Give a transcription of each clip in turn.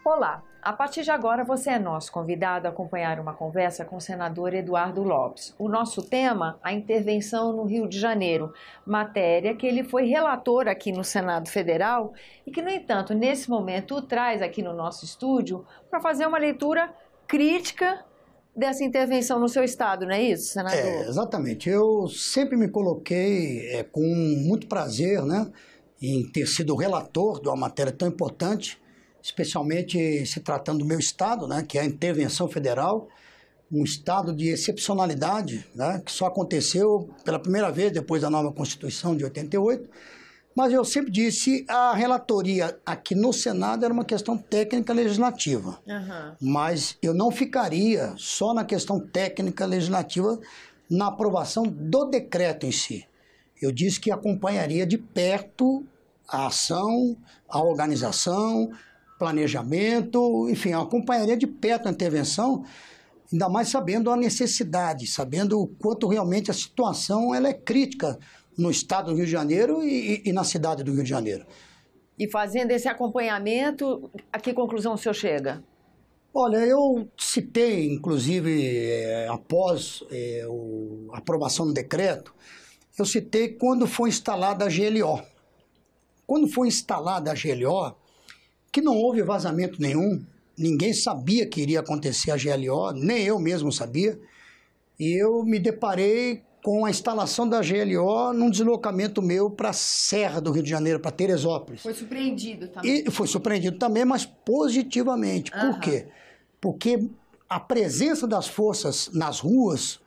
Olá, a partir de agora você é nosso convidado a acompanhar uma conversa com o senador Eduardo Lopes. O nosso tema, a intervenção no Rio de Janeiro, matéria que ele foi relator aqui no Senado Federal e que, no entanto, nesse momento o traz aqui no nosso estúdio para fazer uma leitura crítica dessa intervenção no seu estado, não é isso, senador? Exatamente. Eu sempre me coloquei com muito prazer, né, em ter sido relator de uma matéria tão importante, especialmente se tratando do meu estado, né, que é a intervenção federal, um estado de excepcionalidade, né, que só aconteceu pela primeira vez depois da nova Constituição de 88, mas eu sempre disse, a relatoria aqui no Senado era uma questão técnica legislativa, mas eu não ficaria só na questão técnica legislativa na aprovação do decreto em si. Eu disse que acompanharia de perto a ação, a organização, planejamento, enfim, acompanharia de perto a intervenção, ainda mais sabendo a necessidade, sabendo o quanto realmente a situação ela é crítica no estado do Rio de Janeiro e na cidade do Rio de Janeiro. E fazendo esse acompanhamento, a que conclusão o senhor chega? Olha, eu citei, inclusive, após a aprovação do decreto, eu citei quando foi instalada a GLO. Quando foi instalada a GLO, que não houve vazamento nenhum, ninguém sabia que iria acontecer a GLO, nem eu mesmo sabia, e eu me deparei com a instalação da GLO num deslocamento meu para a Serra do Rio de Janeiro, para Teresópolis. Foi surpreendido também. E foi surpreendido também, mas positivamente. Por quê? Porque a presença das forças nas ruas,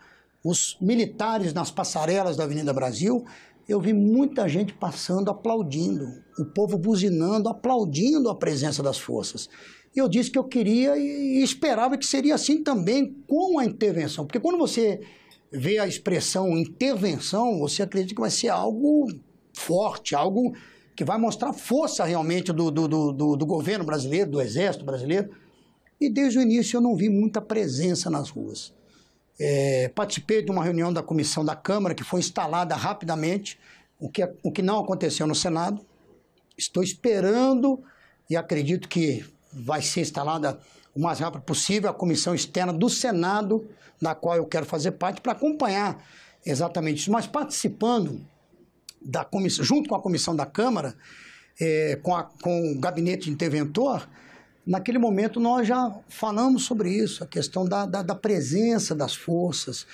os militares nas passarelas da Avenida Brasil, eu vi muita gente passando, aplaudindo, o povo buzinando, aplaudindo a presença das forças. E eu disse que eu queria e esperava que seria assim também com a intervenção, porque quando você vê a expressão intervenção, você acredita que vai ser algo forte, algo que vai mostrar força realmente do governo brasileiro, do exército brasileiro. E desde o início eu não vi muita presença nas ruas. Participei de uma reunião da comissão da Câmara que foi instalada rapidamente, o que não aconteceu no Senado. Estou esperando e acredito que vai ser instalada o mais rápido possível a comissão externa do Senado, da qual eu quero fazer parte, para acompanhar exatamente isso. Mas participando da comissão, junto com a comissão da Câmara, com o gabinete interventor, naquele momento nós já falamos sobre isso, a questão da presença das forças.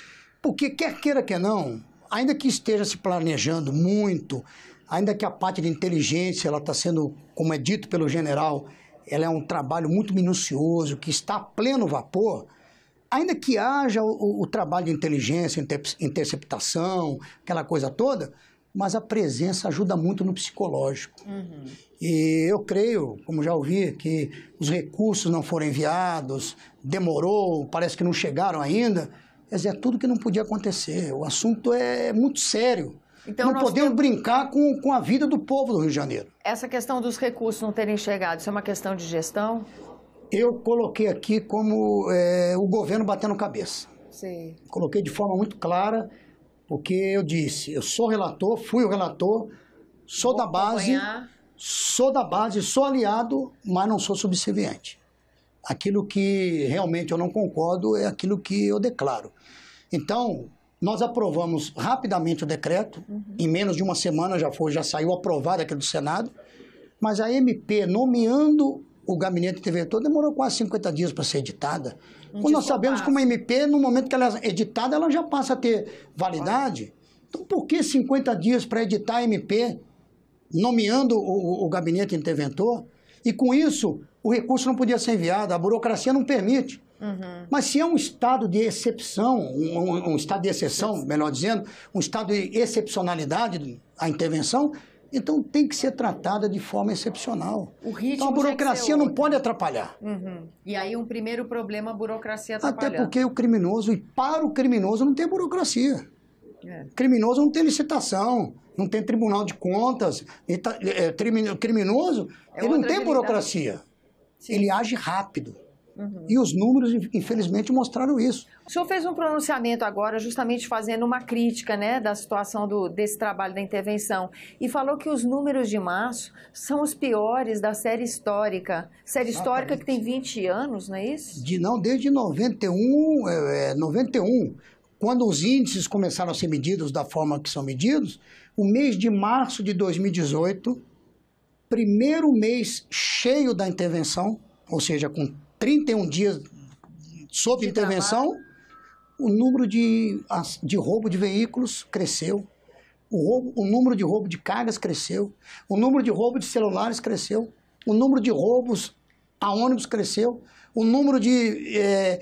Porque quer queira, quer não, ainda que esteja se planejando muito, ainda que a parte de inteligência ela está sendo, como é dito pelo general, ela é um trabalho muito minucioso, que está a pleno vapor, ainda que haja o trabalho de inteligência, interceptação, aquela coisa toda, mas a presença ajuda muito no psicológico. E eu creio, como já ouvi, que os recursos não foram enviados, demorou, parece que não chegaram ainda, mas é tudo que não podia acontecer. O assunto é muito sério. Então, não podemos brincar com a vida do povo do Rio de Janeiro. Essa questão dos recursos não terem chegado, isso é uma questão de gestão? Eu coloquei aqui como o governo batendo cabeça. Sim. Coloquei de forma muito clara, porque eu disse, eu sou relator, fui o relator, sou da base, sou aliado, mas não sou subserviente. Aquilo que realmente eu não concordo é aquilo que eu declaro. Então, nós aprovamos rapidamente o decreto, em menos de uma semana já saiu aprovado aqui do Senado, mas a MP, nomeando o gabinete interventor, demorou quase 50 dias para ser editada. Quando nós sabemos que uma MP, no momento que ela é editada, ela já passa a ter validade. Então, por que 50 dias para editar a MP, nomeando o gabinete interventor? E com isso, o recurso não podia ser enviado, a burocracia não permite. Mas se é um estado de exceção, um estado de exceção, melhor dizendo, um estado de excepcionalidade, a intervenção, então tem que ser tratada de forma excepcional. Então a burocracia não pode atrapalhar. E aí um primeiro problema, a burocracia atrapalhando. Até porque o criminoso, e para o criminoso não tem burocracia. Criminoso não tem licitação, não tem tribunal de contas. Criminoso, ele não tem burocracia. Ele age rápido. E os números, infelizmente, mostraram isso. O senhor fez um pronunciamento agora justamente fazendo uma crítica, né, da situação desse trabalho da intervenção e falou que os números de março são os piores da série histórica. Série histórica que tem 20 anos, não é isso? Desde 91, quando os índices começaram a ser medidos da forma que são medidos, o mês de março de 2018, primeiro mês cheio da intervenção, ou seja, com 31 dias sob intervenção, o número de roubo de veículos cresceu, o número de roubo de cargas cresceu, o número de roubo de celulares cresceu, o número de roubos a ônibus cresceu, o número de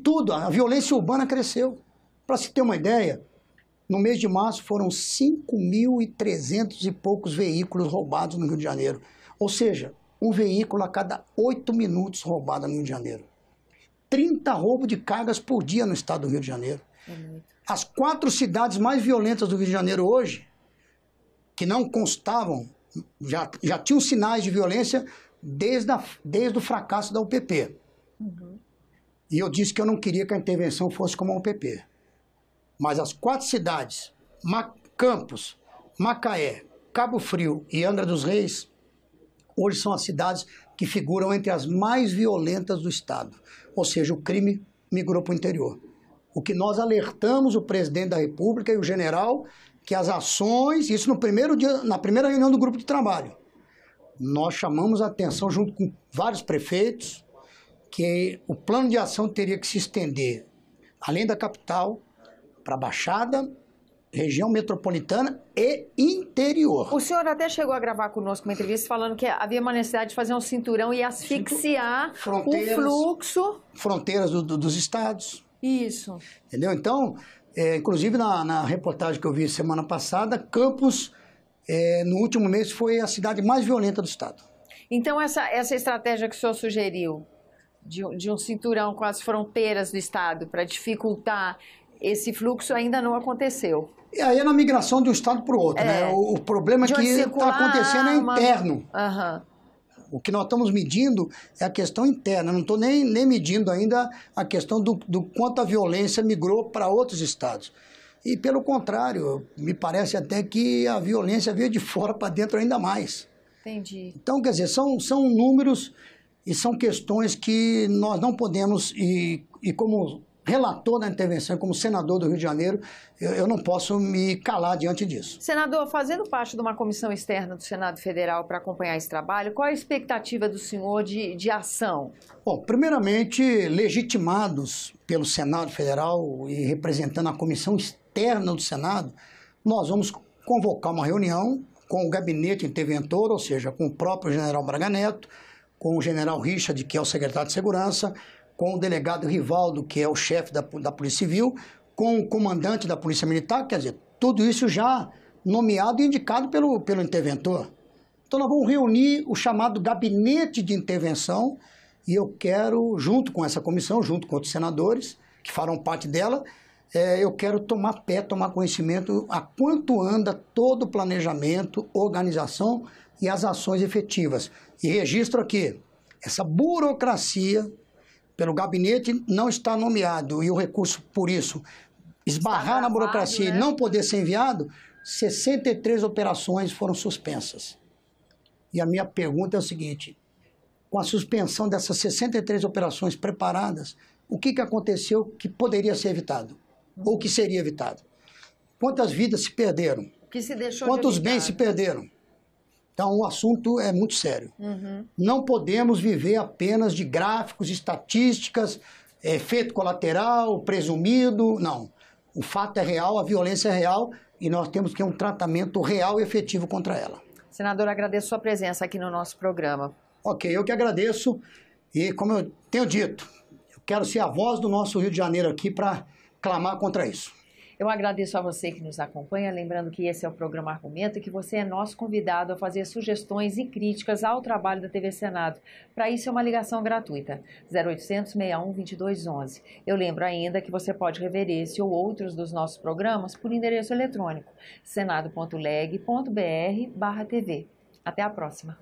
tudo, a violência urbana cresceu. Para se ter uma ideia, no mês de março foram 5.300 e poucos veículos roubados no Rio de Janeiro. Ou seja, um veículo a cada 8 minutos roubado no Rio de Janeiro. 30 roubos de cargas por dia no estado do Rio de Janeiro. As 4 cidades mais violentas do Rio de Janeiro hoje, que não constavam, já tinham sinais de violência desde o fracasso da UPP. E eu disse que eu não queria que a intervenção fosse como a UPP. Mas as 4 cidades, Campos, Macaé, Cabo Frio e Angra dos Reis, hoje são as cidades que figuram entre as mais violentas do estado. Ou seja, o crime migrou para o interior. O que nós alertamos o presidente da República e o general, que as ações, isso no primeiro dia, na primeira reunião do grupo de trabalho, nós chamamos a atenção junto com vários prefeitos, que o plano de ação teria que se estender, além da capital, para a Baixada, região metropolitana e interior. O senhor até chegou a gravar conosco uma entrevista falando que havia uma necessidade de fazer um cinturão e asfixiar o fluxo. Fronteiras dos estados. Isso. Entendeu? Então, inclusive na reportagem que eu vi semana passada, Campos, no último mês, foi a cidade mais violenta do estado. Então, essa estratégia que o senhor sugeriu, de um cinturão com as fronteiras do estado, para dificultar esse fluxo, ainda não aconteceu. E aí é na migração de um estado para o outro, né? O problema é que está acontecendo interno. O que nós estamos medindo é a questão interna. Não estou nem medindo ainda a questão do quanto a violência migrou para outros estados. E, pelo contrário, me parece até que a violência veio de fora para dentro ainda mais. Entendi. Então, quer dizer, são números e são questões que nós não podemos, e como relator da intervenção, como senador do Rio de Janeiro, eu não posso me calar diante disso. Senador, fazendo parte de uma comissão externa do Senado Federal para acompanhar esse trabalho, qual a expectativa do senhor de ação? Bom, primeiramente, legitimados pelo Senado Federal e representando a comissão externa do Senado, nós vamos convocar uma reunião com o gabinete interventor, ou seja, com o próprio general Braga Neto, com o general Richard, que é o secretário de Segurança, com o delegado Rivaldo, que é o chefe da Polícia Civil, com o comandante da Polícia Militar, quer dizer, tudo isso já nomeado e indicado pelo interventor. Então nós vamos reunir o chamado gabinete de intervenção e eu quero, junto com essa comissão, junto com outros senadores que farão parte dela, eu quero tomar conhecimento a quanto anda todo o planejamento, organização e as ações efetivas. E registro aqui, essa burocracia pelo gabinete não está nomeado e o recurso, por isso, esbarrar na burocracia, né, e não poder ser enviado, 63 operações foram suspensas. E a minha pergunta é o seguinte, com a suspensão dessas 63 operações preparadas, o que aconteceu que poderia ser evitado? Ou que seria evitado? Quantas vidas se perderam? Que se deixou Quantos bens se perderam? Então, o assunto é muito sério. Não podemos viver apenas de gráficos, estatísticas, efeito colateral, presumido, não. O fato é real, a violência é real e nós temos que ter um tratamento real e efetivo contra ela. Senador, agradeço sua presença aqui no nosso programa. Ok, eu que agradeço e, como eu tenho dito, eu quero ser a voz do nosso Rio de Janeiro aqui para clamar contra isso. Eu agradeço a você que nos acompanha, lembrando que esse é o programa Argumento e que você é nosso convidado a fazer sugestões e críticas ao trabalho da TV Senado. Para isso é uma ligação gratuita, 0800 61 2211. Eu lembro ainda que você pode rever esse ou outros dos nossos programas por endereço eletrônico senado.leg.br/tv. Até a próxima.